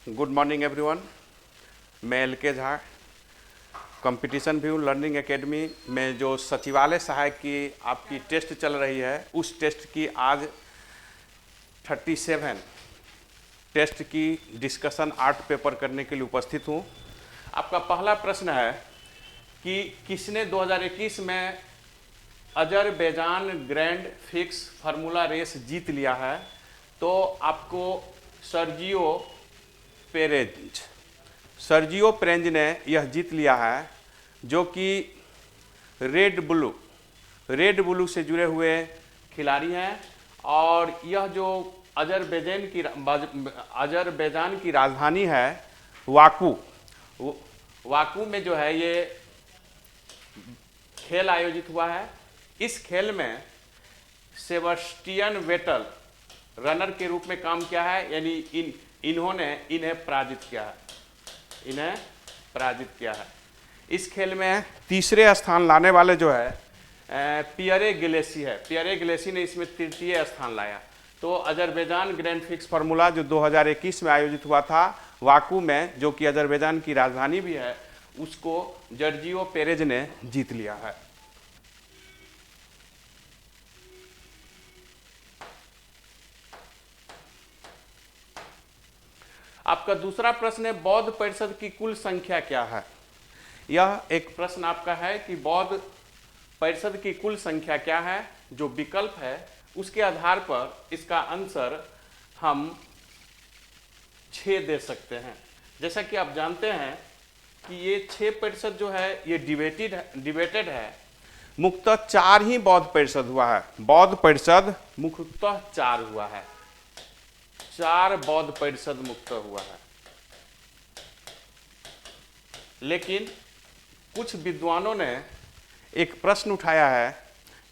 Good morning everyone. मैं L K. Jha, competition view learning academy में जो सचिवालय सहायक की आपकी टेस्ट चल रही है, उस टेस्ट की आज 37 टेस्ट की डिस्कशन आर्ट पेपर करने के लिए उपस्थित हूँ। आपका पहला प्रश्न है कि किसने 2021 में Azerbaijan grand prix formula race जीत लिया है? तो आपको सर्जियो पेरेज ने यह जीत लिया है, जो कि रेड ब्लू से जुड़े हुए खिलाड़ी हैं। और यह जो अजरबैजान की राजधानी है वाकू में जो है ये खेल आयोजित हुआ है। इस खेल में सेबेस्टियन वेटल रनर के रूप में काम किया है, यानी इन्हें पराजित किया है। इस खेल में तीसरे स्थान लाने वाले जो है पियरे गिलेसी ने इसमें तृतीय स्थान लाया। तो अजरबैजान ग्रैंड फिक्स फार्मूला जो 2021 में आयोजित हुआ था वाकू में, जो कि अजरबैजान की राजधानी भी है, उसको सर्जियो पेरेज ने जीत लिया है। आपका दूसरा प्रश्न है, बौद्ध परिषद की कुल संख्या क्या है? यह एक प्रश्न आपका है कि बौद्ध परिषद की कुल संख्या क्या है। जो विकल्प है उसके आधार पर इसका आंसर हम 6 दे सकते हैं। जैसा कि आप जानते हैं कि ये 6% जो है ये डिबेटेड है। मुख्यतः 4 ही बौद्ध परिषद हुआ है। बौद्ध परिषद मुख्यतः 4 हुआ है। 4 बौद्ध परिषद मुक्त हुआ है। लेकिन कुछ विद्वानों ने एक प्रश्न उठाया है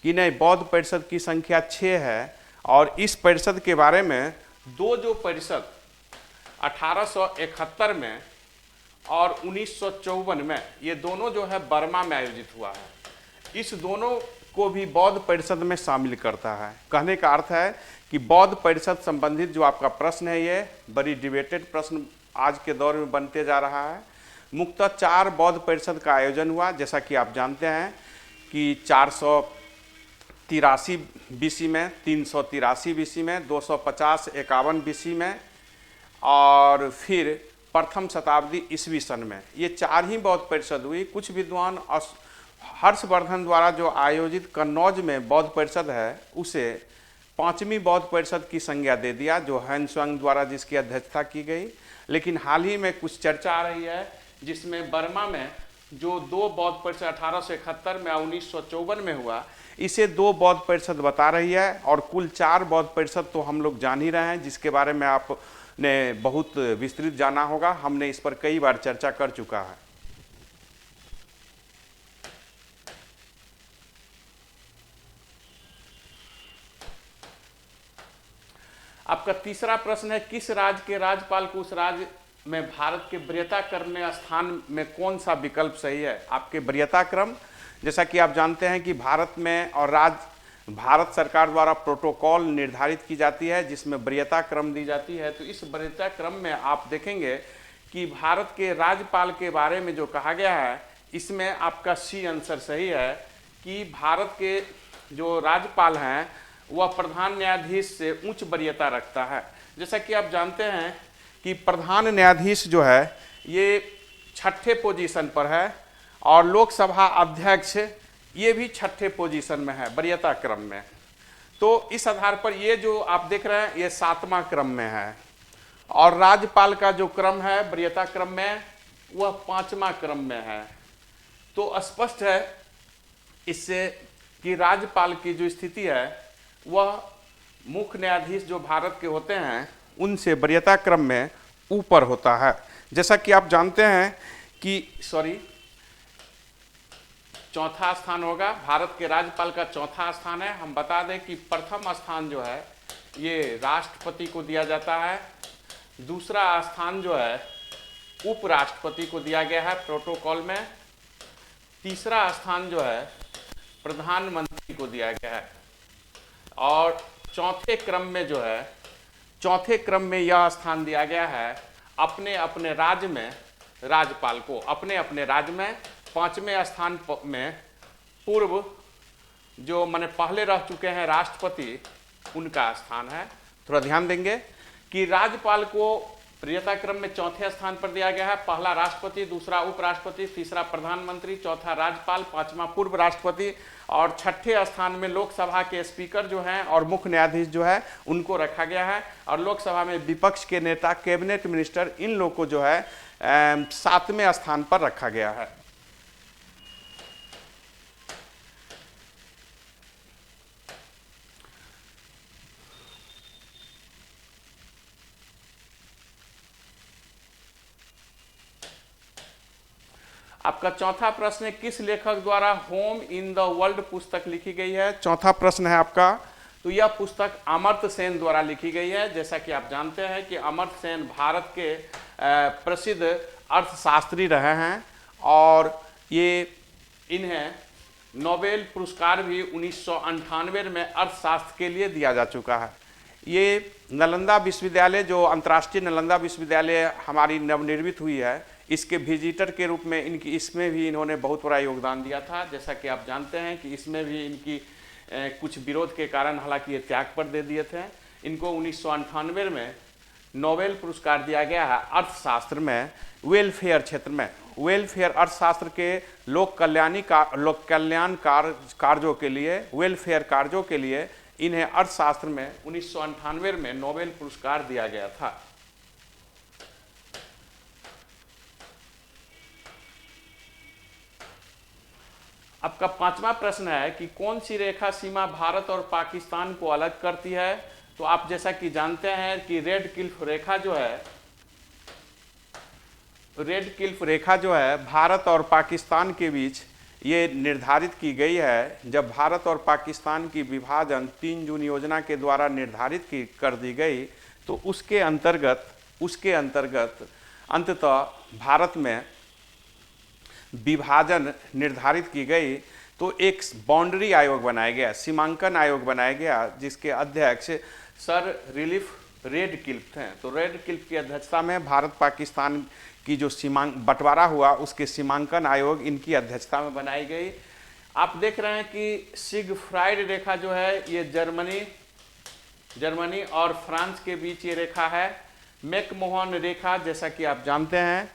कि नहीं, बौद्ध परिषद की संख्या 6 है, और इस परिषद के बारे में जो परिषद 1871 में और 1954 में, ये दोनों जो है बर्मा में आयोजित हुआ है, इस दोनों को भी बौद्ध परिषद में शामिल करता है। कहने का अर्थ है कि बौद्ध परिषद संबंधित जो आपका प्रश्न है, ये बड़ी डिबेटेड प्रश्न आज के दौर में बनते जा रहा है। मुख्यतः 4 बौद्ध परिषद का आयोजन हुआ, जैसा कि आप जानते हैं कि 483 BC में, 383 BC में, 250-51 BC में, और फिर प्रथम शताब्दी ईस्वी सन में, ये 4 ही बौद्ध परिषद हुई। कुछ विद्वान हर्षवर्धन द्वारा जो आयोजित कन्नौज में बौद्ध परिषद है, उसे 5वीं बौद्ध परिषद की संज्ञा दे दिया, जो ह्वेनसांग द्वारा जिसकी अध्यक्षता की गई। लेकिन हाल ही में कुछ चर्चा आ रही है जिसमें बर्मा में जो 2 बौद्ध परिषद 1871 में और 1954 में हुआ, इसे 2 बौद्ध परिषद बता रही है, और कुल 4 बौद्ध परिषद तो हम लोग जान ही रहे हैं, जिसके बारे में आपने बहुत विस्तृत जाना होगा। हमने इस पर कई बार चर्चा कर चुका है। आपका तीसरा प्रश्न है, किस राज्य के राज्यपाल को उस राज्य में भारत के वरीयता क्रम में स्थान में कौन सा विकल्प सही है? आपके वरीयता क्रम, जैसा कि आप जानते हैं कि भारत में और भारत सरकार द्वारा प्रोटोकॉल निर्धारित की जाती है, जिसमें वरीयता क्रम दी जाती है। तो इस वरीयता क्रम में आप देखेंगे कि भारत के राज्यपाल के बारे में जो कहा गया है, इसमें आपका सी आंसर सही है कि भारत के जो राज्यपाल हैं वह प्रधान न्यायाधीश से उच्च वरीयता रखता है। जैसा कि आप जानते हैं कि प्रधान न्यायाधीश जो है ये 6ठे पोजीशन पर है, और लोकसभा अध्यक्ष ये भी 6ठे पोजीशन में है वरीयता क्रम में। तो इस आधार पर ये जो आप देख रहे हैं ये 7वां क्रम में है, और राज्यपाल का जो क्रम है वरीयता क्रम में वह 5वां क्रम में है। तो स्पष्ट है इससे कि राज्यपाल की जो स्थिति है वह मुख्य न्यायाधीश जो भारत के होते हैं उनसे वरीयता क्रम में ऊपर होता है। जैसा कि आप जानते हैं कि चौथा स्थान होगा, भारत के राज्यपाल का 4था स्थान है। हम बता दें कि प्रथम स्थान जो है ये राष्ट्रपति को दिया जाता है, दूसरा स्थान जो है उपराष्ट्रपति को दिया गया है प्रोटोकॉल में, तीसरा स्थान जो है प्रधानमंत्री को दिया गया है, और चौथे क्रम में यह स्थान दिया गया है अपने अपने राज्य में राज्यपाल को अपने अपने राज्य में 5वें स्थान में पूर्व जो माने पहले रह चुके हैं राष्ट्रपति, उनका स्थान है। थोड़ा ध्यान देंगे कि राज्यपाल को प्रियता क्रम में 4थे स्थान पर दिया गया है। पहला राष्ट्रपति, दूसरा उपराष्ट्रपति, तीसरा प्रधानमंत्री, चौथा राज्यपाल, 5वां पूर्व राष्ट्रपति और 6ठे स्थान में लोकसभा के स्पीकर जो हैं और मुख्य न्यायाधीश जो है उनको रखा गया है। और लोकसभा में विपक्ष के नेता, कैबिनेट मिनिस्टर, इन लोग को जो है 7वें स्थान पर रखा गया है। आपका चौथा प्रश्न है, किस लेखक द्वारा होम इन द वर्ल्ड पुस्तक लिखी गई है? चौथा प्रश्न है आपका। तो यह पुस्तक अमर्त्य सेन द्वारा लिखी गई है। जैसा कि आप जानते हैं कि अमर्त्य सेन भारत के प्रसिद्ध अर्थशास्त्री रहे हैं और ये इन्हें नोबेल पुरस्कार भी 1998 में अर्थशास्त्र के लिए दिया जा चुका है। ये नालंदा विश्वविद्यालय, जो अंतर्राष्ट्रीय नालंदा विश्वविद्यालय हमारी नवनिर्मित हुई है, इसके विजिटर के रूप में इसमें भी इन्होंने बहुत बड़ा योगदान दिया था। जैसा कि आप जानते हैं कि इसमें भी इनकी कुछ विरोध के कारण हालांकि ये त्याग पर दे दिए थे। इनको 1998 में नोबेल पुरस्कार दिया गया है अर्थशास्त्र में, वेलफेयर क्षेत्र में। वेलफेयर अर्थशास्त्र के लोक कल्याण कार्यों के लिए, वेलफेयर कार्यों के लिए इन्हें अर्थशास्त्र में 1998 में नोबेल पुरस्कार दिया गया था। आपका 5वां प्रश्न है कि कौन सी रेखा सीमा भारत और पाकिस्तान को अलग करती है? तो आप जैसा कि जानते हैं कि रेड क्लिफ रेखा जो है भारत और पाकिस्तान के बीच ये निर्धारित की गई है। जब भारत और पाकिस्तान की विभाजन 3 जून योजना के द्वारा निर्धारित कर दी गई तो उसके अंतर्गत अंततः भारत में विभाजन निर्धारित की गई तो एक बाउंड्री आयोग बनाया गया, सीमांकन आयोग बनाया गया, जिसके अध्यक्ष सर रिलीफ रेड क्लिफ थे। तो रेड क्लिफ की अध्यक्षता में भारत पाकिस्तान की जो बंटवारा हुआ उसके सीमांकन आयोग इनकी अध्यक्षता में बनाई गई। आप देख रहे हैं कि सिगफ्राइड रेखा जो है ये जर्मनी और फ्रांस के बीच ये रेखा है। मैकमोहन रेखा, जैसा कि आप जानते हैं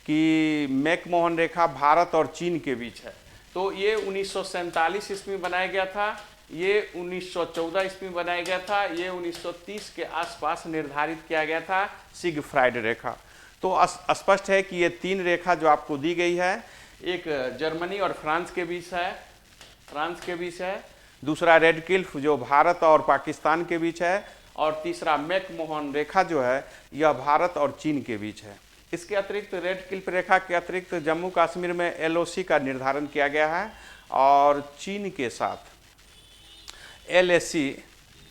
कि मैकमोहन रेखा भारत और चीन के बीच है। तो ये 1947 ईस्वी में बनाया गया था, ये 1914 ईस्वी में बनाया गया था, ये 1930 के आसपास निर्धारित किया गया था सिगफ्राइड रेखा। तो स्पष्ट है कि ये 3 रेखा जो आपको दी गई है, एक जर्मनी और फ्रांस के बीच है, दूसरा रेड क्लिफ जो भारत और पाकिस्तान के बीच है, और तीसरा मैकमोहन रेखा जो है यह भारत और चीन के बीच है। इसके अतिरिक्त रेड क्लिफ रेखा के अतिरिक्त जम्मू कश्मीर में LOC का निर्धारण किया गया है और चीन के साथ LAC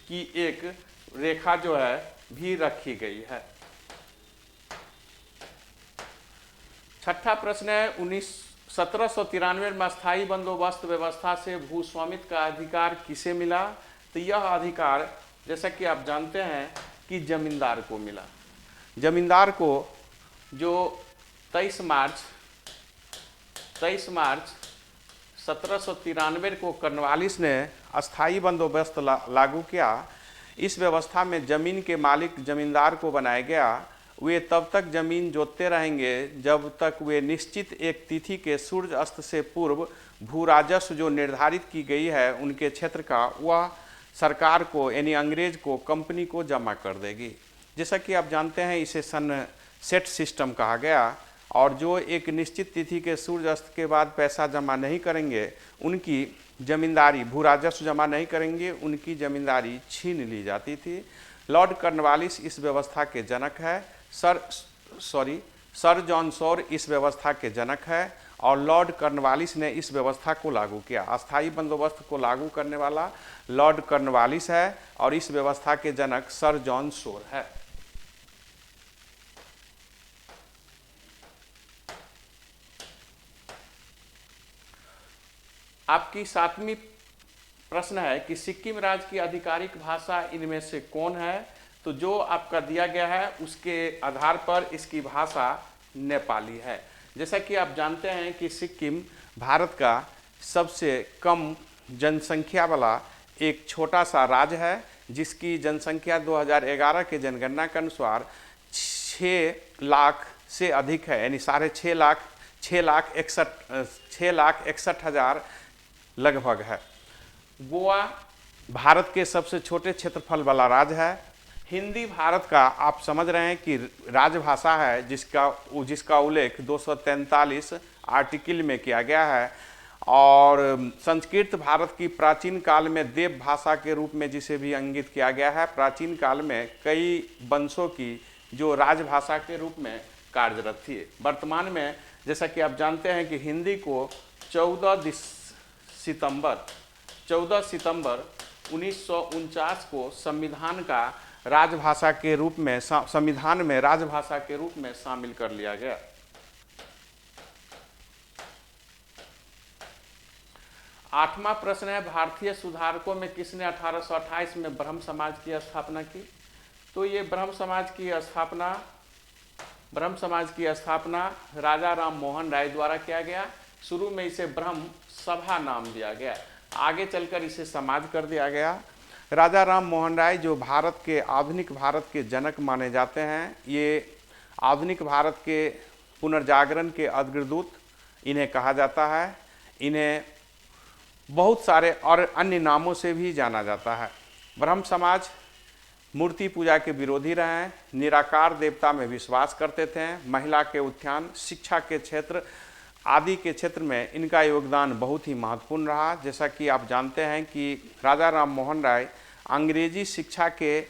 की एक रेखा जो है भी रखी गई है। 6ठा प्रश्न है, 1793 में स्थायी बंदोबस्त व्यवस्था से भूस्वामित्व का अधिकार किसे मिला? तो यह अधिकार जैसा कि आप जानते हैं कि जमींदार को मिला। जमींदार को जो 23 मार्च 1793 को कॉर्नवालिस ने अस्थाई बंदोबस्त लागू किया। इस व्यवस्था में जमीन के मालिक जमींदार को बनाया गया। वे तब तक जमीन जोतते रहेंगे जब तक वे निश्चित एक तिथि के सूर्य अस्त से पूर्व भू राजस्व जो निर्धारित की गई है उनके क्षेत्र का, वह सरकार को यानी अंग्रेज को, कंपनी को जमा कर देगी। जैसा कि आप जानते हैं इसे सेट सिस्टम कहा गया, और जो एक निश्चित तिथि के सूर्य अस्त के बाद पैसा जमा नहीं करेंगे, उनकी जमींदारी, भू राजस्व जमा नहीं करेंगे, उनकी जमींदारी छीन ली जाती थी। लॉर्ड कॉर्नवालिस इस व्यवस्था के जनक है। सर जॉन शोर इस व्यवस्था के जनक है और लॉर्ड कॉर्नवालिस ने इस व्यवस्था को लागू किया। अस्थाई बंदोबस्त को लागू करने वाला लॉर्ड कॉर्नवालिस है और इस व्यवस्था के जनक सर जॉन शोर है। आपकी 7वीं प्रश्न है कि सिक्किम राज्य की आधिकारिक भाषा इनमें से कौन है? तो जो आपका दिया गया है उसके आधार पर इसकी भाषा नेपाली है। जैसा कि आप जानते हैं कि सिक्किम भारत का सबसे कम जनसंख्या वाला एक छोटा सा राज्य है, जिसकी जनसंख्या 2011 के जनगणना के अनुसार 6 लाख से अधिक है, यानी 6,61,000 लगभग है। गोवा भारत के सबसे छोटे क्षेत्रफल वाला राज्य है। हिंदी भारत का आप समझ रहे हैं कि राजभाषा है, जिसका उल्लेख 243 आर्टिकल में किया गया है। और संस्कृत भारत की प्राचीन काल में देव भाषा के रूप में जिसे भी अंकित किया गया है। प्राचीन काल में कई वंशों की जो राजभाषा के रूप में कार्यरत थी। वर्तमान में जैसा कि आप जानते हैं कि हिंदी को 14 सितंबर 1949 को संविधान में राजभाषा के रूप में शामिल कर लिया गया। आठवां प्रश्न है, भारतीय सुधारकों में किसने 1828 में ब्रह्म समाज की स्थापना की? तो ये ब्रह्म समाज की स्थापना राजा राम मोहन राय द्वारा किया गया। शुरू में इसे ब्रह्म सभा नाम दिया गया, आगे चलकर इसे समाज कर दिया गया। राजा राम मोहन राय जो आधुनिक भारत के जनक माने जाते हैं, ये आधुनिक भारत के पुनर्जागरण के अग्रदूत इन्हें कहा जाता है। इन्हें बहुत सारे और अन्य नामों से भी जाना जाता है। ब्रह्म समाज मूर्ति पूजा के विरोधी रहे हैं, निराकार देवता में विश्वास करते थे। महिला के उत्थान, शिक्षा के क्षेत्र आदि के क्षेत्र में इनका योगदान बहुत ही महत्वपूर्ण रहा। जैसा कि आप जानते हैं कि राजा राम मोहन राय अंग्रेजी शिक्षा के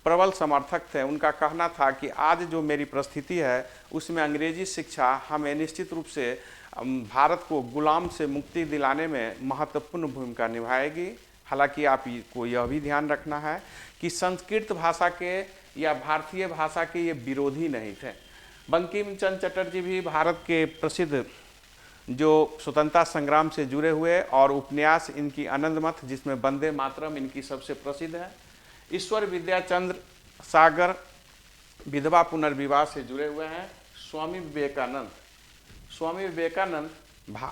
प्रबल समर्थक थे। उनका कहना था कि आज जो मेरी परिस्थिति है उसमें अंग्रेजी शिक्षा हमें निश्चित रूप से भारत को गुलाम से मुक्ति दिलाने में महत्वपूर्ण भूमिका निभाएगी। हालांकि आपको यह भी ध्यान रखना है कि संस्कृत भाषा के या भारतीय भाषा के ये विरोधी नहीं थे। बंकिम चंद्र चटर्जी भी भारत के प्रसिद्ध जो स्वतंत्रता संग्राम से जुड़े हुए, और उपन्यास इनकी आनंदमठ जिसमें वंदे मातरम इनकी सबसे प्रसिद्ध है। ईश्वर विद्याचंद्र सागर विधवा पुनर्विवाह से जुड़े हुए हैं। स्वामी विवेकानंद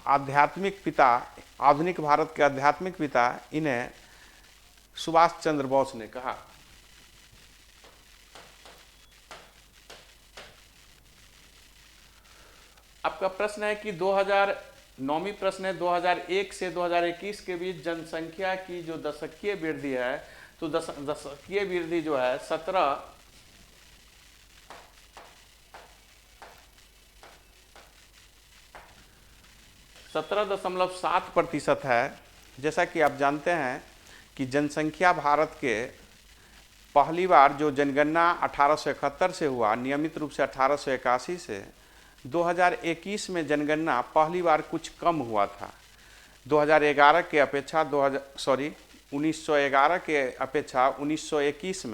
आध्यात्मिक पिता, आधुनिक भारत के आध्यात्मिक पिता, इन्हें सुभाष चंद्र बोस ने कहा। आपका प्रश्न है कि 2009वीं प्रश्न है, 2001 से 2021 के बीच जनसंख्या की जो दशकीय वृद्धि है, तो दशकीय वृद्धि जो है 17.7% है। जैसा कि आप जानते हैं कि जनसंख्या भारत के पहली बार जो जनगणना 1871 से हुआ, नियमित रूप से 1881 से 2021 में जनगणना पहली बार कुछ कम हुआ था। 1911 के अपेक्षा 1921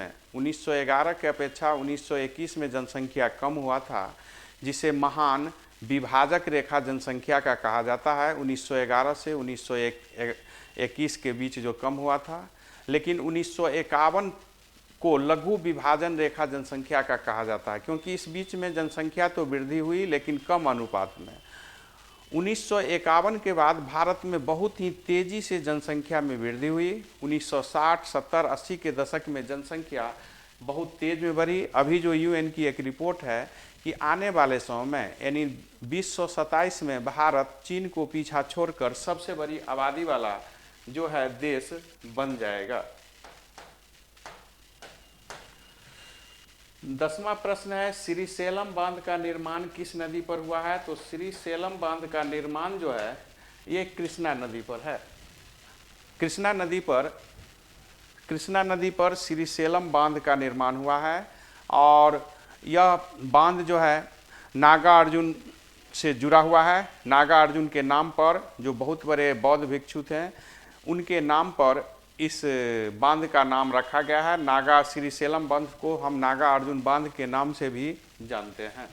में जनसंख्या कम हुआ था, जिसे महान विभाजक रेखा जनसंख्या का कहा जाता है। 1911 से 1921 के बीच जो कम हुआ था, लेकिन 1951 को लघु विभाजन रेखा जनसंख्या का कहा जाता है, क्योंकि इस बीच में जनसंख्या तो वृद्धि हुई लेकिन कम अनुपात में। 1951 के बाद भारत में बहुत ही तेजी से जनसंख्या में वृद्धि हुई। 1960, 70, 80 के दशक में जनसंख्या बहुत तेज में बढ़ी। अभी जो यूएन की एक रिपोर्ट है कि आने वाले समय में यानी 2027 में भारत चीन को पीछा छोड़कर सबसे बड़ी आबादी वाला जो है देश बन जाएगा। 10वां प्रश्न है, श्रीशैलम बांध का निर्माण किस नदी पर हुआ है? तो श्रीशैलम बांध का निर्माण जो है ये कृष्णा नदी पर है। कृष्णा नदी पर श्रीशैलम बांध का निर्माण हुआ है, और यह बांध जो है नागा अर्जुन से जुड़ा हुआ है। नागा अर्जुन के नाम पर, जो बहुत बड़े बौद्ध भिक्षु थे, उनके नाम पर इस बांध का नाम रखा गया है। नागा श्रीशैलम बांध को हम नागा अर्जुन बांध के नाम से भी जानते हैं।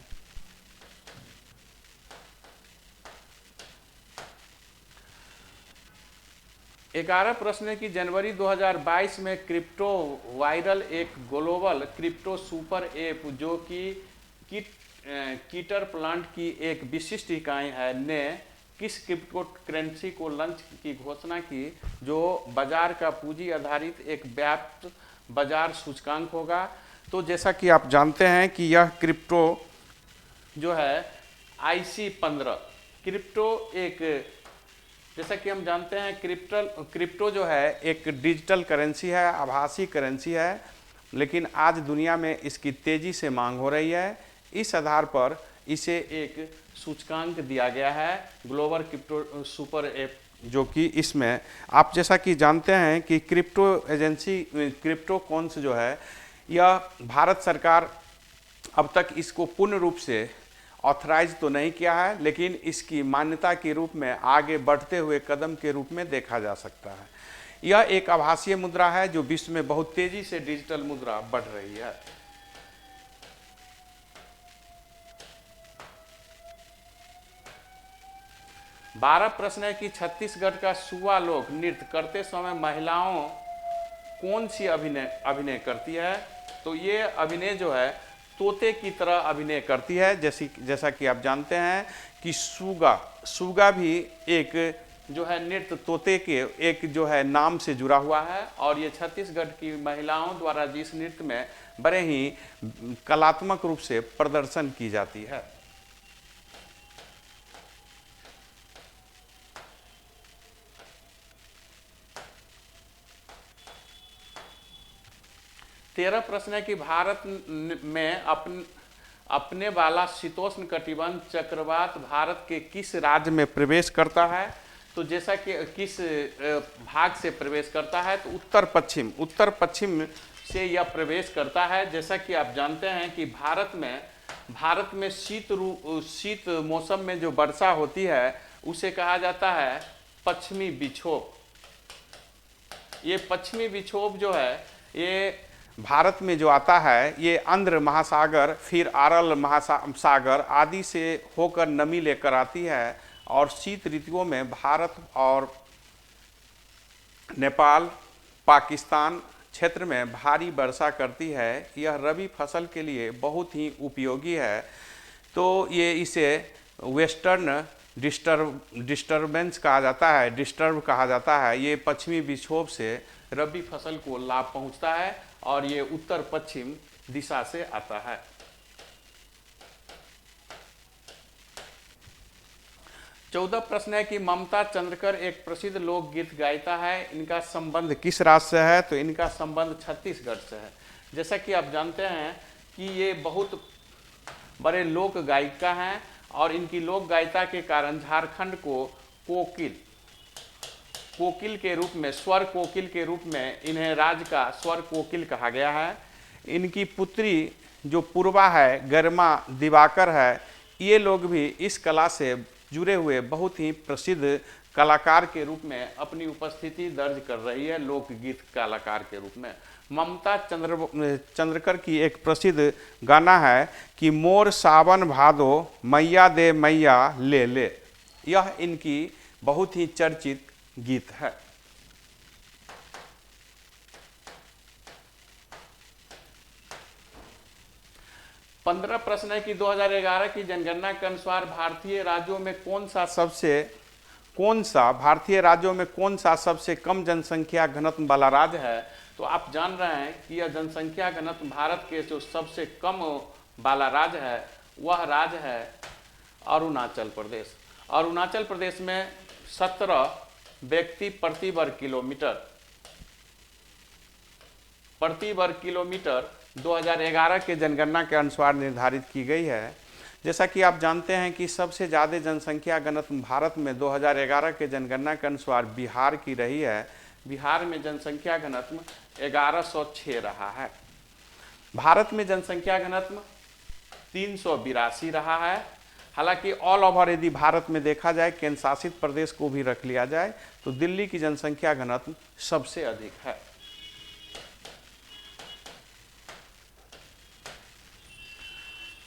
11 प्रश्न है कि जनवरी 2022 में क्रिप्टो वायरल एक ग्लोबल क्रिप्टो सुपर ऐप जो कि कीटर प्लांट की एक विशिष्ट इकाई है ने किस क्रिप्टो करेंसी को लॉन्च की घोषणा की जो बाजार का पूंजी आधारित एक व्याप्त बाजार सूचकांक होगा। तो जैसा कि आप जानते हैं कि यह क्रिप्टो जो है IC15 क्रिप्टो एक, जैसा कि हम जानते हैं क्रिप्टो जो है एक डिजिटल करेंसी है, आभासी करेंसी है, लेकिन आज दुनिया में इसकी तेज़ी से मांग हो रही है। इस आधार पर इसे एक सूचकांक दिया गया है ग्लोबल क्रिप्टो सुपर ऐप, जो कि इसमें आप जैसा कि जानते हैं कि क्रिप्टो एजेंसी क्रिप्टो कॉन्स जो है यह भारत सरकार अब तक इसको पूर्ण रूप से ऑथराइज तो नहीं किया है, लेकिन इसकी मान्यता के रूप में आगे बढ़ते हुए कदम के रूप में देखा जा सकता है। यह एक आभासीय मुद्रा है जो विश्व में बहुत तेजी से डिजिटल मुद्रा बढ़ रही है। बारह प्रश्न है कि छत्तीसगढ़ का सुआ लोक नृत्य करते समय महिलाओं कौन सी अभिनय करती है। तो ये अभिनय जो है तोते की तरह अभिनय करती है। जैसा कि आप जानते हैं कि सुगा भी एक जो है नृत्य तोते के एक जो है नाम से जुड़ा हुआ है, और ये छत्तीसगढ़ की महिलाओं द्वारा जिस नृत्य में बड़े ही कलात्मक रूप से प्रदर्शन की जाती है। तेरह प्रश्न है कि भारत में अपने वाला शीतोष्ण कटिबंध चक्रवात भारत के किस राज्य में प्रवेश करता है। तो जैसा कि किस भाग से प्रवेश करता है, तो उत्तर पश्चिम से यह प्रवेश करता है। जैसा कि आप जानते हैं कि भारत में शीत मौसम में जो वर्षा होती है उसे कहा जाता है पश्चिमी विक्षोभ। ये पश्चिमी विक्षोभ जो है ये भारत में जो आता है ये आंध्र महासागर फिर अरल महासागर आदि से होकर नमी लेकर आती है, और शीत ऋतुओं में भारत और नेपाल पाकिस्तान क्षेत्र में भारी वर्षा करती है। यह रबी फसल के लिए बहुत ही उपयोगी है। तो ये इसे वेस्टर्न डिस्टर्बेंस कहा जाता है, डिस्टर्ब कहा जाता है। ये पश्चिमी विक्षोभ से रबी फसल को लाभ पहुंचता है और ये उत्तर पश्चिम दिशा से आता है। चौदह प्रश्न है कि ममता चंद्रकर एक प्रसिद्ध लोकगीत गायिका है, इनका संबंध किस राज्य से है। तो इनका संबंध छत्तीसगढ़ से है। जैसा कि आप जानते हैं कि ये बहुत बड़े लोक गायिका हैं, और इनकी लोक गायिका के कारण झारखंड को कोकिल के रूप में, स्वर कोकिल के रूप में इन्हें राज्य का स्वर कोकिल कहा गया है। इनकी पुत्री जो पूर्वा है, गरिमा दिवाकर है, ये लोग भी इस कला से जुड़े हुए बहुत ही प्रसिद्ध कलाकार के रूप में अपनी उपस्थिति दर्ज कर रही है, लोकगीत कलाकार के रूप में। ममता चंद्रकर की एक प्रसिद्ध गाना है कि मोर सावन भादो मैया दे मैया ले ले। यह इनकी बहुत ही चर्चित गीत है। पंद्रह प्रश्न है कि 2011 की जनगणना के अनुसार भारतीय राज्यों में कौन सा सबसे कम जनसंख्या घनत्व वाला राज्य है। तो आप जान रहे हैं कि यह जनसंख्या घनत्व भारत के जो सबसे कम वाला राज्य है वह राज्य है अरुणाचल प्रदेश। अरुणाचल प्रदेश में 17 व्यक्ति प्रति वर्ग किलोमीटर 2011 के जनगणना के अनुसार निर्धारित की गई है। जैसा कि आप जानते हैं कि सबसे ज़्यादा जनसंख्या घनत्व भारत में 2011 के जनगणना के अनुसार बिहार की रही है। बिहार में जनसंख्या घनत्व 1106 रहा है। भारत में जनसंख्या घनत्व 382 रहा है। हालांकि ऑल ओवर यदि भारत में देखा जाए, केंद्र शासित प्रदेश को भी रख लिया जाए, तो दिल्ली की जनसंख्या घनत्व सबसे अधिक है।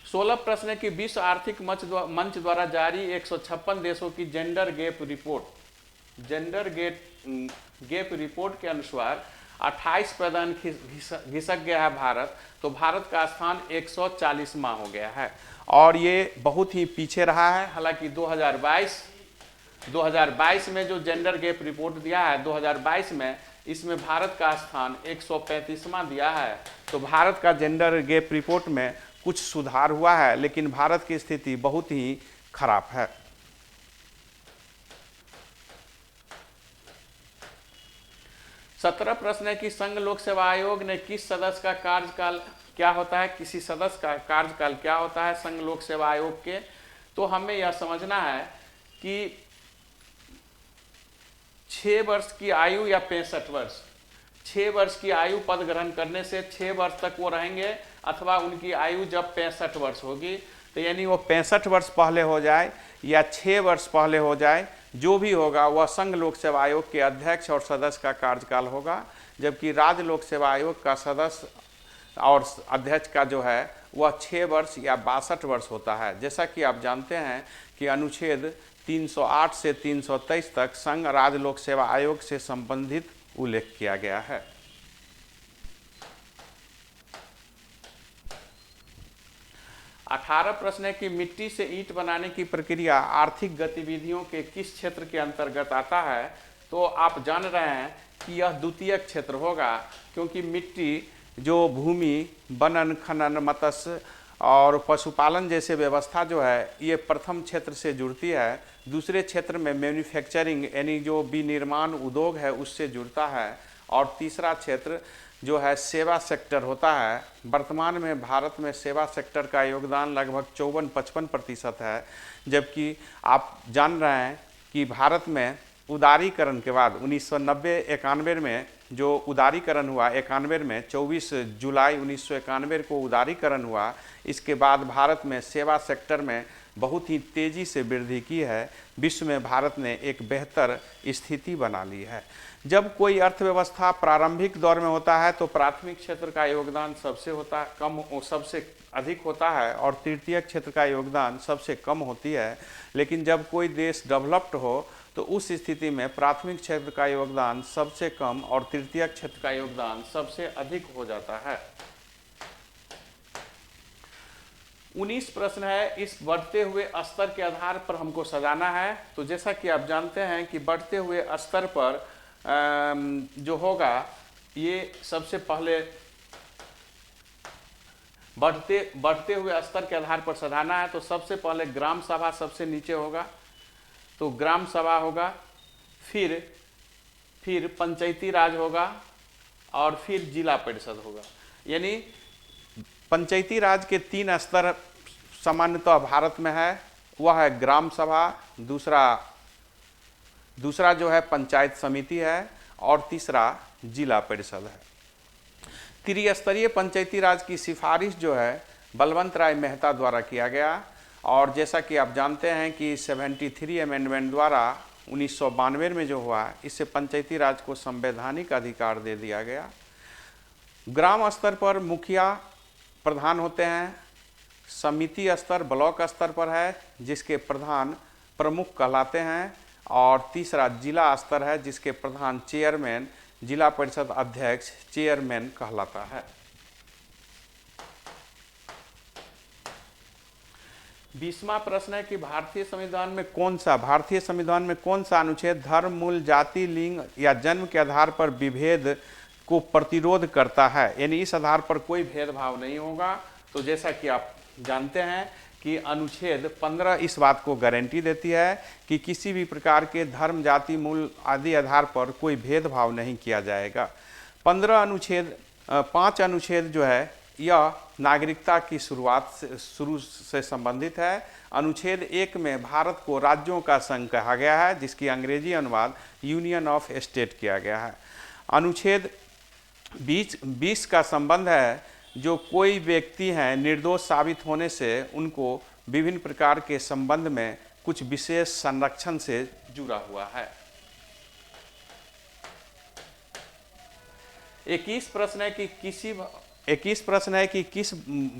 सोलह प्रश्न है कि विश्व आर्थिक मंच द्वारा जारी 156 देशों की gender gap report gender gap report के अनुसार 28 पैदान घिसक गया है भारत, तो भारत का स्थान 140वां हो गया है और ये बहुत ही पीछे रहा है। हालांकि 2022 में जो जेंडर गैप रिपोर्ट दिया है 2022 में, इसमें भारत का स्थान 135वां दिया है। तो भारत का जेंडर गैप रिपोर्ट में कुछ सुधार हुआ है, लेकिन भारत की स्थिति बहुत ही खराब है। सत्रह प्रश्न है कि संघ लोक सेवा आयोग ने किस सदस्य का कार्यकाल क्या होता है, किसी सदस्य का कार्यकाल क्या होता है संघ लोक सेवा आयोग के। तो हमें यह समझना है कि 6 वर्ष की आयु या 65 वर्ष, 6 वर्ष की आयु पद ग्रहण करने से 6 वर्ष तक वो रहेंगे, अथवा उनकी आयु जब 65 वर्ष होगी, तो यानी वो 65 वर्ष पहले हो जाए या 6 वर्ष पहले हो जाए, जो भी होगा वह संघ लोक सेवा आयोग के अध्यक्ष और सदस्य का कार्यकाल होगा। जबकि राज्य लोक सेवा आयोग का सदस्य और अध्यक्ष का जो है वह 6 वर्ष या 62 वर्ष होता है। जैसा कि आप जानते हैं कि अनुच्छेद 308 से 323 तक संघ राज्य लोक सेवा आयोग से संबंधित उल्लेख किया गया है। अठारह प्रश्न है कि मिट्टी से ईंट बनाने की प्रक्रिया आर्थिक गतिविधियों के किस क्षेत्र के अंतर्गत आता है। तो आप जान रहे हैं कि यह द्वितीयक क्षेत्र होगा, क्योंकि मिट्टी जो भूमि, बनन, खनन, मत्स्य और पशुपालन जैसे व्यवस्था जो है ये प्रथम क्षेत्र से जुड़ती है। दूसरे क्षेत्र में मैन्युफैक्चरिंग यानी जो विनिर्माण उद्योग है उससे जुड़ता है। और तीसरा क्षेत्र जो है सेवा सेक्टर होता है। वर्तमान में भारत में सेवा सेक्टर का योगदान लगभग 54-55% है। जबकि आप जान रहे हैं कि भारत में उदारीकरण के बाद 1990-91 में जो उदारीकरण हुआ, 91 में 24 जुलाई 1991 को उदारीकरण हुआ। इसके बाद भारत में सेवा सेक्टर में बहुत ही तेज़ी से वृद्धि की है। विश्व में भारत ने एक बेहतर स्थिति बना ली है। जब कोई अर्थव्यवस्था प्रारंभिक दौर में होता है तो प्राथमिक क्षेत्र का योगदान सबसे अधिक होता है और तृतीयक क्षेत्र का योगदान सबसे कम होती है। लेकिन जब कोई देश डेवलप्ड हो तो उस स्थिति में प्राथमिक क्षेत्र का योगदान सबसे कम और तृतीयक क्षेत्र का योगदान सबसे अधिक हो जाता है। 19 प्रश्न है, इस बढ़ते हुए स्तर के आधार पर हमको सजाना है। तो जैसा कि आप जानते हैं कि बढ़ते हुए स्तर पर जो होगा ये सबसे पहले बढ़ते हुए स्तर के आधार पर सजाना है। तो सबसे पहले ग्राम सभा सबसे नीचे होगा, तो ग्राम सभा होगा, फिर पंचायती राज होगा और फिर जिला परिषद होगा। यानी पंचायती राज के 3 स्तर सामान्यतः भारत में है। वह है ग्राम सभा, दूसरा जो है पंचायत समिति है और तीसरा जिला परिषद है। त्रिस्तरीय पंचायती राज की सिफारिश जो है बलवंत राय मेहता द्वारा किया गया। और जैसा कि आप जानते हैं कि 73 अमेंडमेंट द्वारा 1992 में जो हुआ, इससे पंचायती राज को संवैधानिक अधिकार दे दिया गया। ग्राम स्तर पर मुखिया प्रधान होते हैं। समिति स्तर ब्लॉक स्तर पर है जिसके प्रधान प्रमुख कहलाते हैं। और तीसरा जिला स्तर है जिसके प्रधान चेयरमैन, जिला परिषद अध्यक्ष चेयरमैन कहलाता है। 20वां प्रश्न है कि भारतीय संविधान में कौन सा अनुच्छेद धर्म, मूल, जाति, लिंग या जन्म के आधार पर विभेद को प्रतिरोध करता है। यानी इस आधार पर कोई भेदभाव नहीं होगा। तो जैसा कि आप जानते हैं कि अनुच्छेद 15 इस बात को गारंटी देती है कि किसी भी प्रकार के धर्म, जाति, मूल आदि आधार पर कोई भेदभाव नहीं किया जाएगा। 5 अनुच्छेद जो है यह नागरिकता की शुरू से संबंधित है। अनुच्छेद 1 में भारत को राज्यों का संघ कहा गया है, जिसकी अंग्रेजी अनुवाद यूनियन ऑफ स्टेट किया गया है। अनुच्छेद 20 का संबंध है जो कोई व्यक्ति हैं निर्दोष साबित होने से उनको विभिन्न प्रकार के संबंध में कुछ विशेष संरक्षण से जुड़ा हुआ है। 21 प्रश्न है कि किस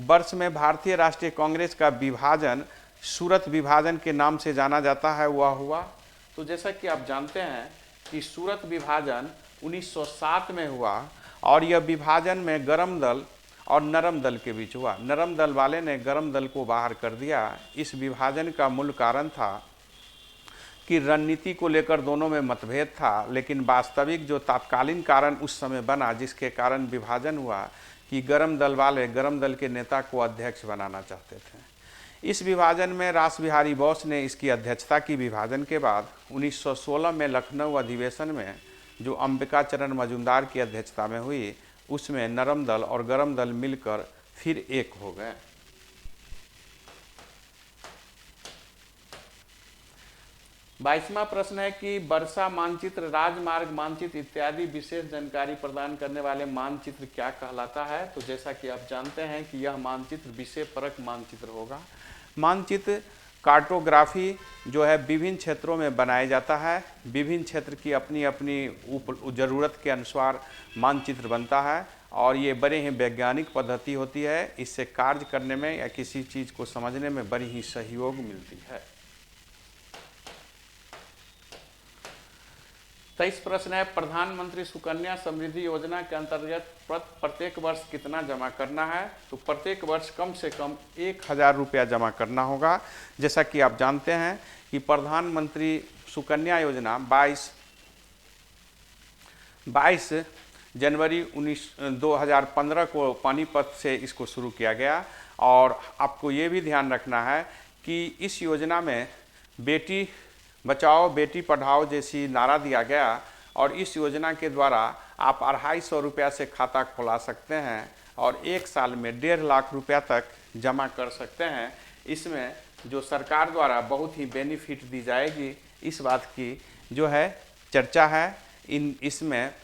वर्ष में भारतीय राष्ट्रीय कांग्रेस का विभाजन सूरत विभाजन के नाम से जाना जाता है। वह हुआ तो जैसा कि आप जानते हैं कि सूरत विभाजन 1907 में हुआ और यह विभाजन में गरम दल और नरम दल के बीच हुआ। नरम दल वाले ने गरम दल को बाहर कर दिया। इस विभाजन का मूल कारण था कि रणनीति को लेकर दोनों में मतभेद था, लेकिन वास्तविक जो तात्कालीन कारण उस समय बना जिसके कारण विभाजन हुआ कि गरम दल वाले गरम दल के नेता को अध्यक्ष बनाना चाहते थे। इस विभाजन में रासबिहारी बोस ने इसकी अध्यक्षता की। विभाजन के बाद 1916 में लखनऊ अधिवेशन में जो अंबिकाचरण मजूमदार की अध्यक्षता में हुई, उसमें नरम दल और गरम दल मिलकर फिर एक हो गए। बाईसवां प्रश्न है कि वर्षा मानचित्र, राजमार्ग मानचित्र इत्यादि विशेष जानकारी प्रदान करने वाले मानचित्र क्या कहलाता है? तो जैसा कि आप जानते हैं कि यह मानचित्र विषय परक मानचित्र होगा। मानचित्र कार्टोग्राफी जो है विभिन्न क्षेत्रों में बनाया जाता है। विभिन्न क्षेत्र की अपनी अपनी ज़रूरत के अनुसार मानचित्र बनता है और ये बड़े ही वैज्ञानिक पद्धति होती है। इससे कार्य करने में या किसी चीज़ को समझने में बड़ी ही सहयोग मिलती है। 23 प्रश्न है, प्रधानमंत्री सुकन्या समृद्धि योजना के अंतर्गत प्रत्येक वर्ष कितना जमा करना है? तो प्रत्येक वर्ष कम से कम 1000 रुपया जमा करना होगा। जैसा कि आप जानते हैं कि प्रधानमंत्री सुकन्या योजना 22 जनवरी 2015 को पानीपत से इसको शुरू किया गया। और आपको ये भी ध्यान रखना है कि इस योजना में बेटी बचाओ बेटी पढ़ाओ जैसी नारा दिया गया और इस योजना के द्वारा आप 250 रुपया से खाता खुला सकते हैं और एक साल में 1.5 लाख रुपया तक जमा कर सकते हैं। इसमें जो सरकार द्वारा बहुत ही बेनिफिट दी जाएगी, इस बात की जो है चर्चा है। इसमें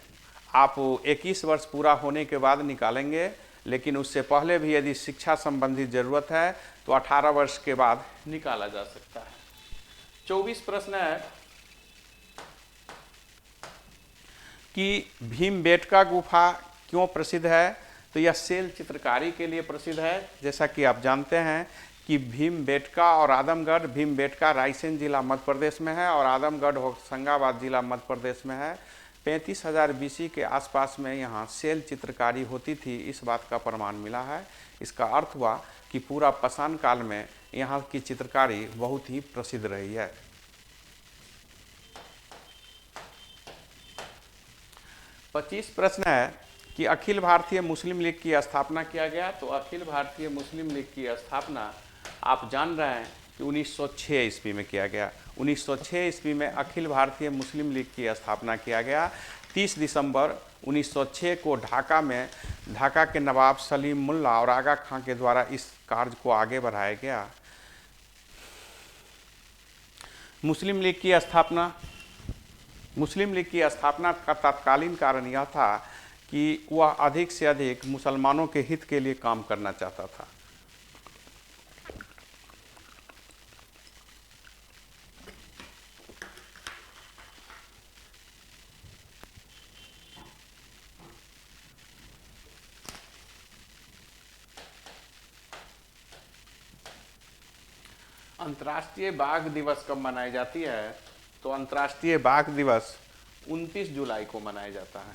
आप 21 वर्ष पूरा होने के बाद निकालेंगे, लेकिन उससे पहले भी यदि शिक्षा संबंधी ज़रूरत है तो 18 वर्ष के बाद निकाला जा सकता है। 24 प्रश्न है कि भीमबेटका गुफा क्यों प्रसिद्ध है? तो यह सेल चित्रकारी के लिए प्रसिद्ध है। जैसा कि आप जानते हैं कि भीमबेटका और आदमगढ़, भीमबेटका रायसेन जिला मध्य प्रदेश में है और आदमगढ़ होशंगाबाद जिला मध्य प्रदेश में है। 35,000 BC के आसपास में यहाँ सेल चित्रकारी होती थी, इस बात का प्रमाण मिला है। इसका अर्थ हुआ कि पूरा पाषाण काल में यहाँ की चित्रकारी बहुत ही प्रसिद्ध रही है। 25 प्रश्न है कि अखिल भारतीय मुस्लिम लीग की स्थापना किया गया। तो अखिल भारतीय मुस्लिम लीग की स्थापना आप जान रहे हैं कि 1906 ईस्वी में किया गया। 1906 ईस्वी में अखिल भारतीय मुस्लिम लीग की स्थापना किया गया। 30 दिसंबर 1906 को ढाका के नवाब सलीम मुल्ला और आगा खां के द्वारा इस कार्य को आगे बढ़ाया गया। मुस्लिम लीग की स्थापना का तत्कालीन कारण यह था कि वह अधिक से अधिक मुसलमानों के हित के लिए काम करना चाहता था। अंतर्राष्ट्रीय बाघ दिवस कब मनाई जाती है? तो अंतर्राष्ट्रीय बाघ दिवस 29 जुलाई को मनाया जाता है।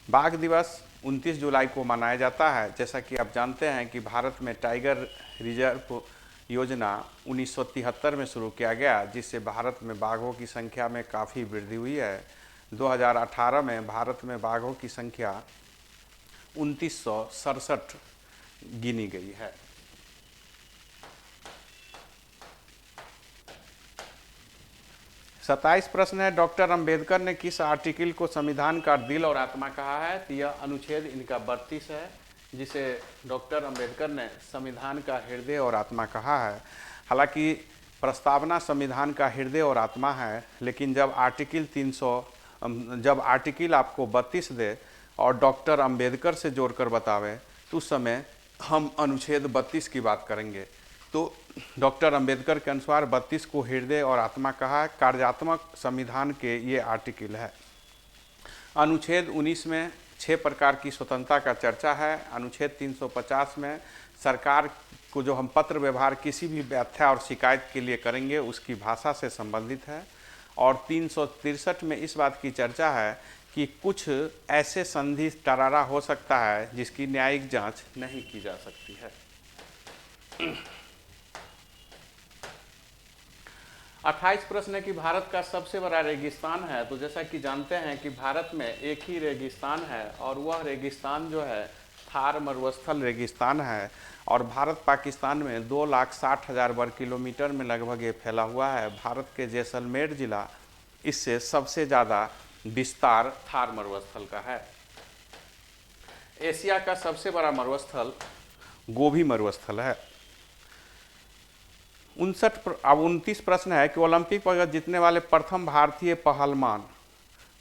बाघ दिवस 29 जुलाई को मनाया जाता है। जैसा कि आप जानते हैं कि भारत में टाइगर रिजर्व योजना 1973 में शुरू किया गया, जिससे भारत में बाघों की संख्या में काफ़ी वृद्धि हुई है। 2018 में भारत में बाघों की संख्या 2967 गिनी गई है। 27 प्रश्न है, डॉक्टर अंबेडकर ने किस आर्टिकल को संविधान का दिल और आत्मा कहा है? तो यह अनुच्छेद इनका 32 है, जिसे डॉक्टर अंबेडकर ने संविधान का हृदय और आत्मा कहा है। हालांकि प्रस्तावना संविधान का हृदय और आत्मा है, लेकिन जब आर्टिकल आपको 32 दे और डॉक्टर अंबेडकर से जोड़कर बतावे तो उस समय हम अनुच्छेद 32 की बात करेंगे। तो डॉक्टर अंबेडकर के अनुसार 32 को हृदय और आत्मा कहा है। कार्यात्मक संविधान के ये आर्टिकल है। अनुच्छेद 19 में 6 प्रकार की स्वतंत्रता का चर्चा है। अनुच्छेद 350 में सरकार को जो हम पत्र व्यवहार किसी भी व्याख्या और शिकायत के लिए करेंगे उसकी भाषा से संबंधित है। और 363 में इस बात की चर्चा है कि कुछ ऐसे संधि टरारा हो सकता है जिसकी न्यायिक जांच नहीं की जा सकती है। 28 प्रश्न है कि भारत का सबसे बड़ा रेगिस्तान है। तो जैसा कि जानते हैं कि भारत में एक ही रेगिस्तान है और वह रेगिस्तान जो है थार मरुस्थल रेगिस्तान है और भारत पाकिस्तान में 2,60,000 वर्ग किलोमीटर में लगभग ये फैला हुआ है। भारत के जैसलमेर जिला इससे सबसे ज़्यादा विस्तार थार मरुस्थल का है। एशिया का सबसे बड़ा मरुस्थल गोभी मरुस्थल है। 29 प्रश्न है कि ओलंपिक पदक जीतने वाले प्रथम भारतीय पहलवान।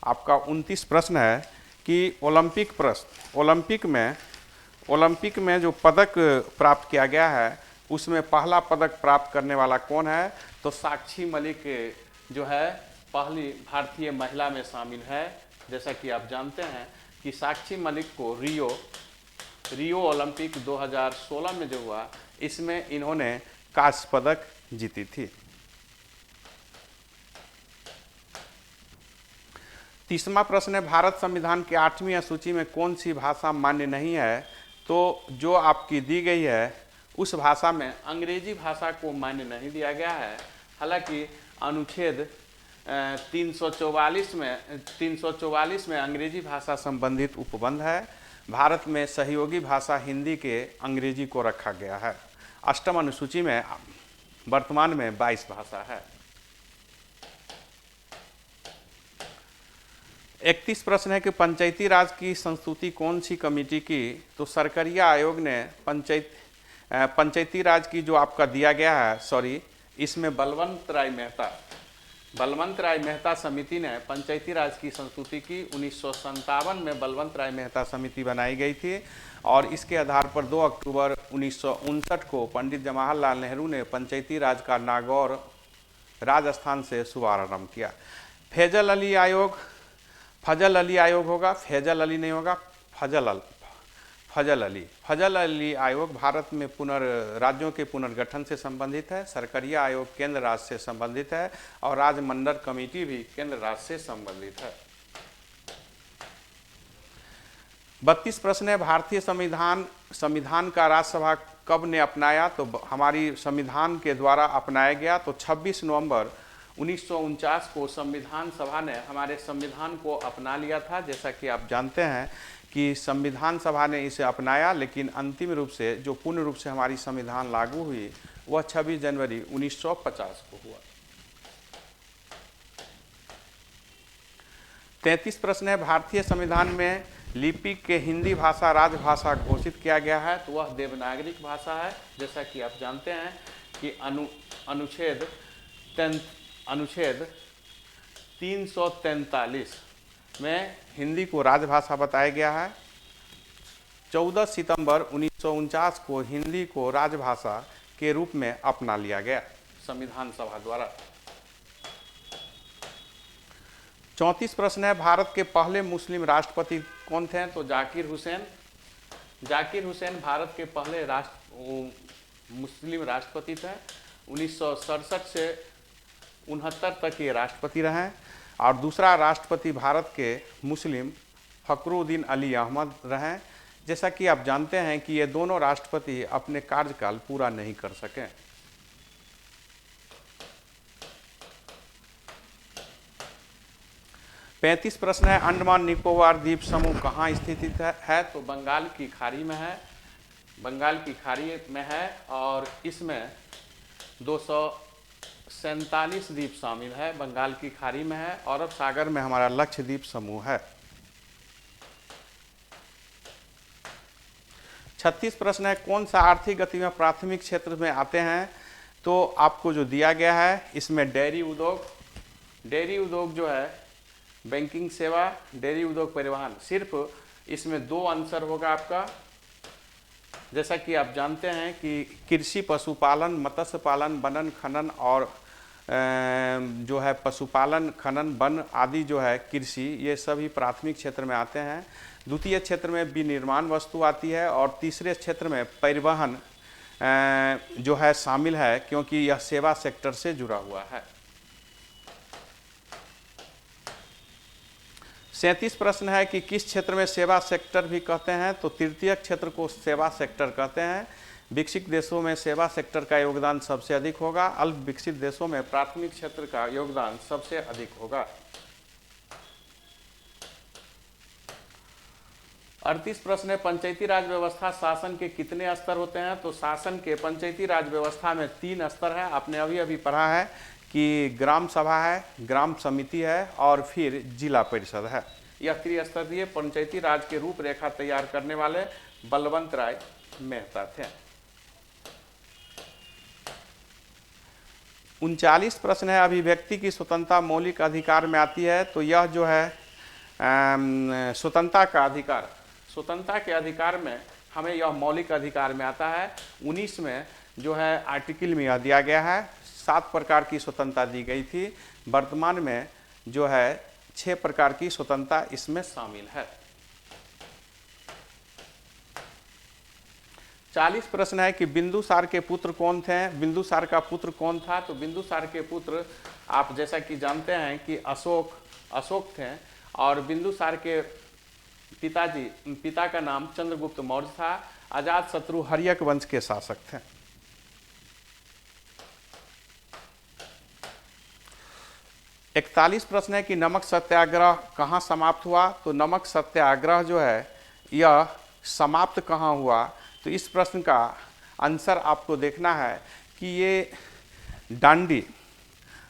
आपका 29 प्रश्न है कि ओलंपिक में जो पदक प्राप्त किया गया है उसमें पहला पदक प्राप्त करने वाला कौन है? तो साक्षी मलिक जो है पहली भारतीय महिला में शामिल है। जैसा कि आप जानते हैं कि साक्षी मलिक को रियो ओलंपिक 2016 में जो हुआ इसमें इन्होंने कांस्य पदक जीती थी। 30वां प्रश्न है भारत संविधान की 8वीं अनुसूची में कौन सी भाषा मान्य नहीं है? तो जो आपकी दी गई है उस भाषा में अंग्रेजी भाषा को मान्य नहीं दिया गया है। हालांकि अनुच्छेद 344 में अंग्रेजी भाषा संबंधित उपबंध है। भारत में सहयोगी भाषा हिंदी के अंग्रेजी को रखा गया है। 8वीं अनुसूची में वर्तमान में 22 भाषा है। 31 प्रश्न है कि पंचायती राज की संस्तुति कौन सी कमेटी की? तो सरकारिया आयोग ने पंचायती राज की जो आपका दिया गया है इसमें बलवंत राय मेहता समिति ने पंचायती राज की संस्तुति की। 1957 में बलवंत राय मेहता समिति बनाई गई थी और इसके आधार पर 2 अक्टूबर 1959 को पंडित जवाहरलाल नेहरू ने पंचायती राज का नागौर राजस्थान से शुभारंभ किया। फजल अली आयोग होगा, फैजल अली नहीं होगा, फजल अली आयोग भारत में राज्यों के पुनर्गठन से संबंधित है। सरकारिया आयोग केंद्र राज्य से संबंधित है और राजमंडल कमेटी भी केंद्र राज्य से संबंधित है। 32 प्रश्न है भारतीय संविधान का राज्यसभा कब ने अपनाया? तो हमारी संविधान के द्वारा अपनाया गया तो 26 नवंबर 1949 को संविधान सभा ने हमारे संविधान को अपना लिया था। जैसा कि आप जानते हैं कि संविधान सभा ने इसे अपनाया, लेकिन अंतिम रूप से जो पूर्ण रूप से हमारी संविधान लागू हुई वह 26 जनवरी 1950 को हुआ। 33 प्रश्न है भारतीय संविधान में लिपि के हिंदी भाषा राजभाषा घोषित किया गया है तो वह देवनागरिक भाषा है। जैसा कि आप जानते हैं कि अनुच्छेद 343 में हिंदी को राजभाषा बताया गया है। 14 सितंबर 1949 को हिंदी को राजभाषा के रूप में अपना लिया गया संविधान सभा द्वारा। 34 प्रश्न है भारत के पहले मुस्लिम राष्ट्रपति कौन थे? तो जाकिर हुसैन भारत के पहले मुस्लिम राष्ट्रपति थे। 1967 से 69 तक ये राष्ट्रपति रहे और दूसरा राष्ट्रपति भारत के मुस्लिम फखरुद्दीन अली अहमद रहे। जैसा कि आप जानते हैं कि ये दोनों राष्ट्रपति अपने कार्यकाल पूरा नहीं कर सके। पैंतीस प्रश्न है अंडमान निकोबार द्वीप समूह कहाँ स्थित है? तो बंगाल की खाड़ी में है और इसमें 247 द्वीप शामिल है। बंगाल की खाड़ी में है। अरब सागर में हमारा लक्षद्वीप समूह है। 36 प्रश्न है कौन सा आर्थिक गतिविधियां प्राथमिक क्षेत्र में आते हैं? तो आपको जो दिया गया है इसमें डेयरी उद्योग जो है, बैंकिंग सेवा, डेयरी उद्योग, परिवहन, सिर्फ इसमें 2 आंसर होगा आपका। जैसा कि आप जानते हैं कि कृषि, पशुपालन, मत्स्य पालन, बनन खनन और जो है पशुपालन, खनन, वन आदि जो है कृषि, ये सभी प्राथमिक क्षेत्र में आते हैं। द्वितीय क्षेत्र में विनिर्माण वस्तु आती है और तीसरे क्षेत्र में परिवहन जो है शामिल है क्योंकि यह सेवा सेक्टर से जुड़ा हुआ है। 37 प्रश्न है कि किस क्षेत्र में सेवा सेक्टर भी कहते हैं, तो तृतीय क्षेत्र को सेवा सेक्टर कहते हैं। विकसित देशों में सेवा सेक्टर का योगदान सबसे अधिक होगा, अल्प विकसित देशों में प्राथमिक क्षेत्र का योगदान सबसे अधिक होगा। 38 प्रश्न है पंचायती राज व्यवस्था शासन के कितने स्तर होते हैं, तो शासन के पंचायती राज व्यवस्था में 3 स्तर है। आपने अभी अभी पढ़ा है कि ग्राम सभा है, ग्राम समिति है और फिर जिला परिषद है। यह त्रिस्तरीय पंचायती राज के रूपरेखा तैयार करने वाले बलवंत राय मेहता थे। 39 प्रश्न है अभिव्यक्ति की स्वतंत्रता मौलिक अधिकार में आती है, तो यह जो है स्वतंत्रता का अधिकार, स्वतंत्रता के अधिकार में हमें यह मौलिक अधिकार में आता है। 19 में जो है आर्टिकल में यह दिया गया है, 7 प्रकार की स्वतंत्रता दी गई थी। वर्तमान में जो है 6 प्रकार की स्वतंत्रता इसमें शामिल है। 40 प्रश्न है कि बिंदुसार के पुत्र कौन थे, बिंदुसार का पुत्र कौन था, तो बिंदुसार के पुत्र आप जैसा कि जानते हैं कि अशोक थे और बिंदुसार के पिता का नाम चंद्रगुप्त मौर्य था। अजात शत्रु हर्यक वंश के शासक थे। इकतालीस प्रश्न है कि नमक सत्याग्रह कहाँ समाप्त हुआ, तो नमक सत्याग्रह जो है यह समाप्त कहाँ हुआ, तो इस प्रश्न का आंसर आपको देखना है कि ये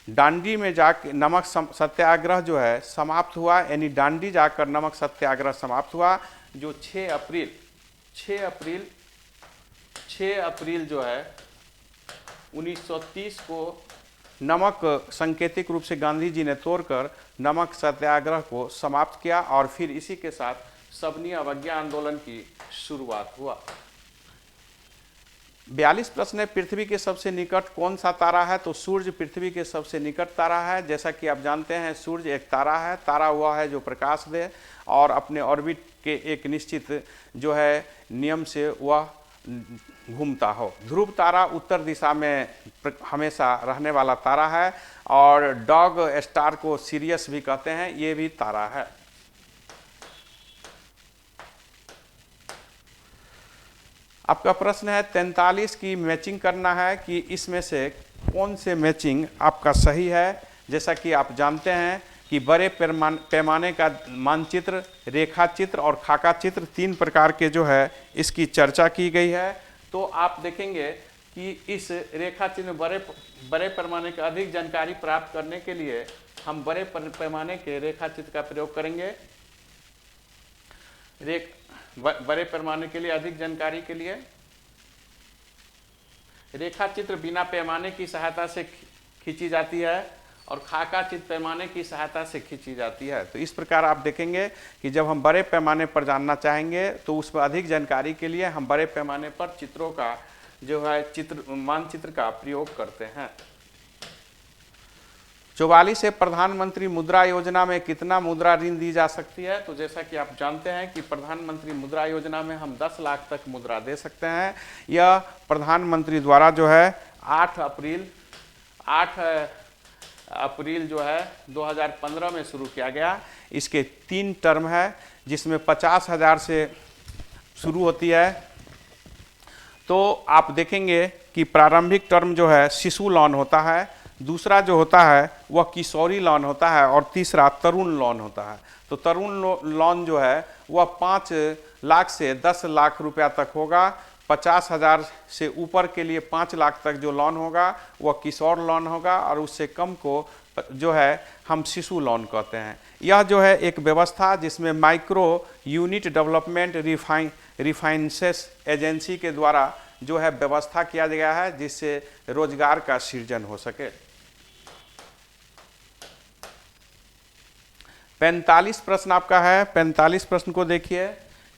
डांडी में जाकर नमक सत्याग्रह जो है समाप्त हुआ, यानी डांडी जाकर नमक सत्याग्रह समाप्त हुआ, जो 6 अप्रैल जो है 1930 को नमक सांकेतिक रूप से गांधी जी ने तोड़कर नमक सत्याग्रह को समाप्त किया और फिर इसी के साथ सबनी अवज्ञा आंदोलन की शुरुआत हुआ। 42 प्रश्न है पृथ्वी के सबसे निकट कौन सा तारा है, तो सूर्य पृथ्वी के सबसे निकट तारा है। जैसा कि आप जानते हैं सूर्य एक तारा है, तारा वह है जो प्रकाश दे और अपने ऑर्बिट के एक निश्चित जो है नियम से वह घूमता हो। ध्रुव तारा उत्तर दिशा में हमेशा रहने वाला तारा है और डॉग स्टार को सीरियस भी कहते हैं, ये भी तारा है। आपका प्रश्न है 43 की मैचिंग करना है कि इसमें से कौन से मैचिंग आपका सही है। जैसा कि आप जानते हैं कि बड़े पैमाने का मानचित्र, रेखा चित्र और खाका चित्र 3 प्रकार के जो है इसकी चर्चा की गई है। तो आप देखेंगे कि इस रेखा चित्र में बड़े पैमाने का अधिक जानकारी प्राप्त करने के लिए हम बड़े पैमाने के रेखा चित्र का प्रयोग करेंगे। बड़े पैमाने के लिए अधिक जानकारी के लिए रेखा चित्र बिना पैमाने की सहायता से खींची जाती है और खाका चित्र पैमाने की सहायता से खींची जाती है। तो इस प्रकार आप देखेंगे कि जब हम बड़े पैमाने पर जानना चाहेंगे तो उस पर अधिक जानकारी के लिए हम बड़े पैमाने पर चित्रों का जो है मानचित्र का प्रयोग करते हैं। 44 है प्रधानमंत्री मुद्रा योजना में कितना मुद्रा ऋण दी जा सकती है, तो जैसा कि आप जानते हैं कि प्रधानमंत्री मुद्रा योजना में हम 10 लाख तक मुद्रा दे सकते हैं। यह प्रधानमंत्री द्वारा जो है 8 अप्रैल जो है 2015 में शुरू किया गया। इसके 3 टर्म है जिसमें 50,000 से शुरू होती है। तो आप देखेंगे कि प्रारंभिक टर्म जो है शिशु लोन होता है, दूसरा जो होता है वह किशोरी लोन होता है और तीसरा तरुण लोन होता है। तो तरुण लोन जो है वह 5 लाख से 10 लाख रुपया तक होगा। 50,000 से ऊपर के लिए 5 लाख तक जो लोन होगा वह किशोर लोन होगा और उससे कम को जो है हम शिशु लोन कहते हैं। यह जो है एक व्यवस्था जिसमें micro unit development refinance agency के द्वारा जो है व्यवस्था किया गया है जिससे रोजगार का सृजन हो सके। 45 प्रश्न आपका है। 45 प्रश्न को देखिए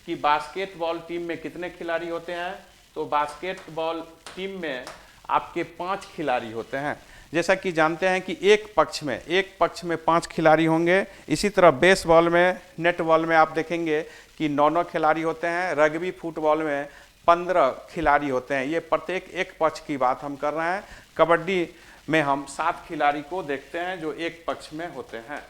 कि बास्केटबॉल टीम में कितने खिलाड़ी होते हैं, तो बास्केटबॉल टीम में आपके 5 खिलाड़ी होते हैं। जैसा कि जानते हैं कि एक पक्ष में 5 खिलाड़ी होंगे। इसी तरह बेसबॉल में, नेटबॉल में आप देखेंगे कि 9 खिलाड़ी होते हैं। रग्बी फुटबॉल में 15 खिलाड़ी होते हैं। ये प्रत्येक एक पक्ष की बात हम कर रहे हैं। कबड्डी में हम 7 खिलाड़ी को देखते हैं जो एक पक्ष में होते हैं।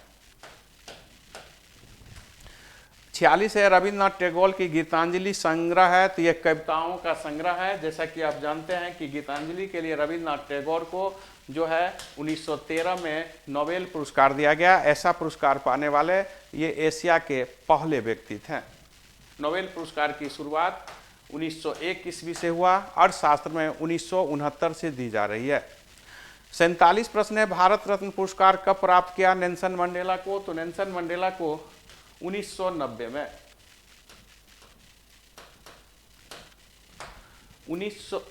46 है रविन्द्रनाथ टैगोर की गीतांजलि संग्रह है, तो ये कविताओं का संग्रह है। जैसा कि आप जानते हैं कि गीतांजलि के लिए रविन्द्रनाथ टैगोर को जो है 1913 में नोबेल पुरस्कार दिया गया। ऐसा पुरस्कार पाने वाले ये एशिया के पहले व्यक्ति थे। नोबेल पुरस्कार की शुरुआत 1901 ईस्वी से हुआ, अर्थशास्त्र में 1969 से दी जा रही है। 47 प्रश्न है, भारत रत्न पुरस्कार कब प्राप्त किया नेल्सन मंडेला को? तो नेल्सन मंडेला को 1990 में 1900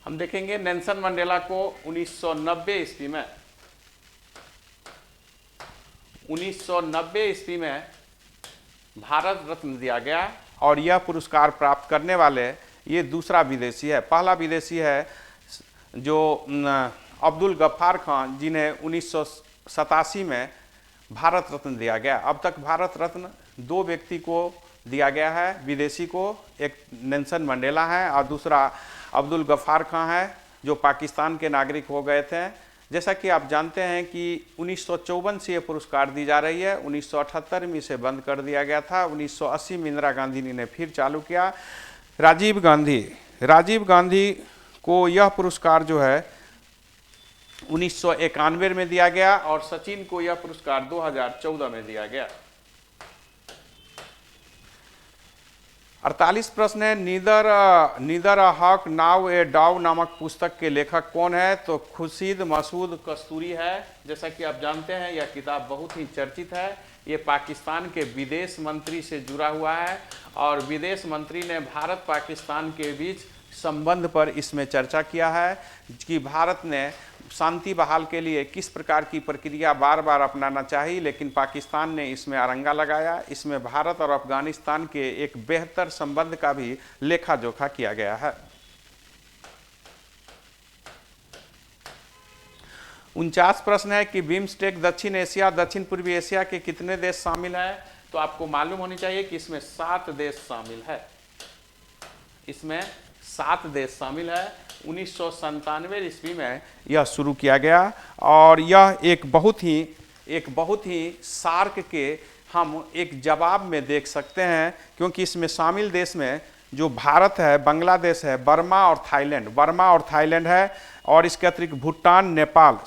हम देखेंगे नेल्सन मंडेला को 1990 ईस्वी में 1990 ईस्वी में भारत रत्न दिया गया और यह पुरस्कार प्राप्त करने वाले ये दूसरा विदेशी है। पहला विदेशी है जो अब्दुल गफ्फार खान, जिन्हें 1987 में भारत रत्न दिया गया। अब तक भारत रत्न 2 व्यक्ति को दिया गया है, विदेशी को, एक नेल्सन मंडेला है और दूसरा अब्दुल गफ्फार खान है जो पाकिस्तान के नागरिक हो गए थे। जैसा कि आप जानते हैं कि 1954 से ये पुरस्कार दी जा रही है, 1978 में इसे बंद कर दिया गया था, 1980 में इंदिरा गांधी ने फिर चालू किया। राजीव गांधी को यह पुरस्कार जो है 1991 में दिया गया और सचिन को यह पुरस्कार 2014 में दिया गया। 48 प्रश्न है, नीदर अ हक नाउ ए डॉग नामक पुस्तक के लेखक कौन है? तो खुर्शीद मसूद कस्तूरी है। जैसा कि आप जानते हैं यह किताब बहुत ही चर्चित है। ये पाकिस्तान के विदेश मंत्री से जुड़ा हुआ है और विदेश मंत्री ने भारत पाकिस्तान के बीच संबंध पर इसमें चर्चा किया है कि भारत ने शांति बहाल के लिए किस प्रकार की प्रक्रिया बार बार अपनाना चाहिए, लेकिन पाकिस्तान ने इसमें अरंगा लगाया। इसमें भारत और अफगानिस्तान के एक बेहतर संबंध का भी लेखा जोखा किया गया है। 49 प्रश्न है कि बिम्स्टेक दक्षिण एशिया दक्षिण पूर्वी एशिया के कितने देश शामिल है? तो आपको मालूम होनी चाहिए कि इसमें 7 देश शामिल है। इसमें 7 देश शामिल है। 1997 ईस्वी में यह शुरू किया गया और यह एक बहुत ही सार्क के हम एक जवाब में देख सकते हैं, क्योंकि इसमें शामिल देश में जो भारत है, बांग्लादेश है, बर्मा और थाईलैंड है और इसके अतिरिक्त भूटान, नेपाल,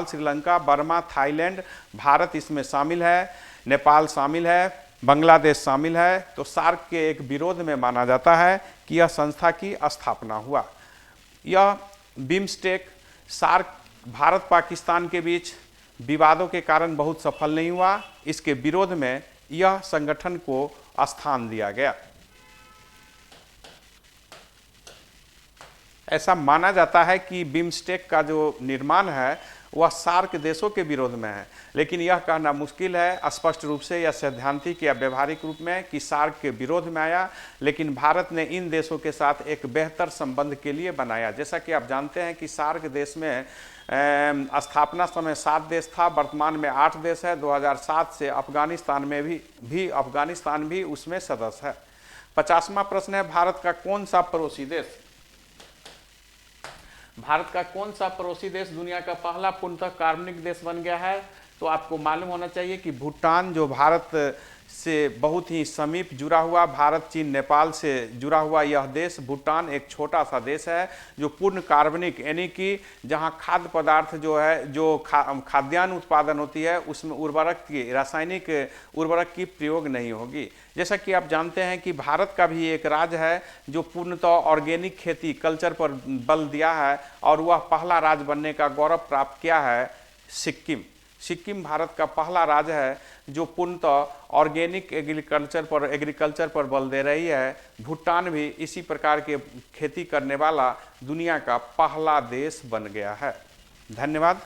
श्रीलंका, बर्मा, थाईलैंड, भारत इसमें शामिल है, नेपाल शामिल है, बांग्लादेश शामिल है। तो सार्क के एक विरोध में माना जाता है कि यह संस्था की स्थापना हुआ। यह बिम्स्टेक सार्क भारत पाकिस्तान के बीच विवादों के कारण बहुत सफल नहीं हुआ। इसके विरोध में यह संगठन को स्थान दिया गया। ऐसा माना जाता है कि बिम्स्टेक का जो निर्माण है वह सार्क देशों के विरोध में है, लेकिन यह कहना मुश्किल है स्पष्ट रूप से या सैद्धांतिक या व्यवहारिक रूप में कि सार्क के विरोध में आया, लेकिन भारत ने इन देशों के साथ एक बेहतर संबंध के लिए बनाया। जैसा कि आप जानते हैं कि सार्क देश में स्थापना समय 7 देश था, वर्तमान में 8 देश है। 2007 से अफगानिस्तान भी उसमें सदस्य है। 50वां प्रश्न है, भारत का कौन सा पड़ोसी देश दुनिया का पहला पूर्णतः कार्बनिक देश बन गया है? तो आपको मालूम होना चाहिए कि भूटान, जो भारत से बहुत ही समीप जुड़ा हुआ, भारत, चीन, नेपाल से जुड़ा हुआ यह देश भूटान एक छोटा सा देश है जो पूर्ण कार्बनिक, यानी कि जहाँ खाद्य पदार्थ जो है, जो खाद्यान्न उत्पादन होती है उसमें रासायनिक उर्वरक की प्रयोग नहीं होगी। जैसा कि आप जानते हैं कि भारत का भी एक राज्य है जो पूर्णतः ऑर्गेनिक खेती, कल्चर पर बल दिया है और वह पहला राज्य बनने का गौरव प्राप्त किया है, सिक्किम भारत का पहला राज्य है जो पूर्णतः ऑर्गेनिक एग्रीकल्चर पर बल दे रही है। भूटान भी इसी प्रकार के खेती करने वाला दुनिया का पहला देश बन गया है। धन्यवाद।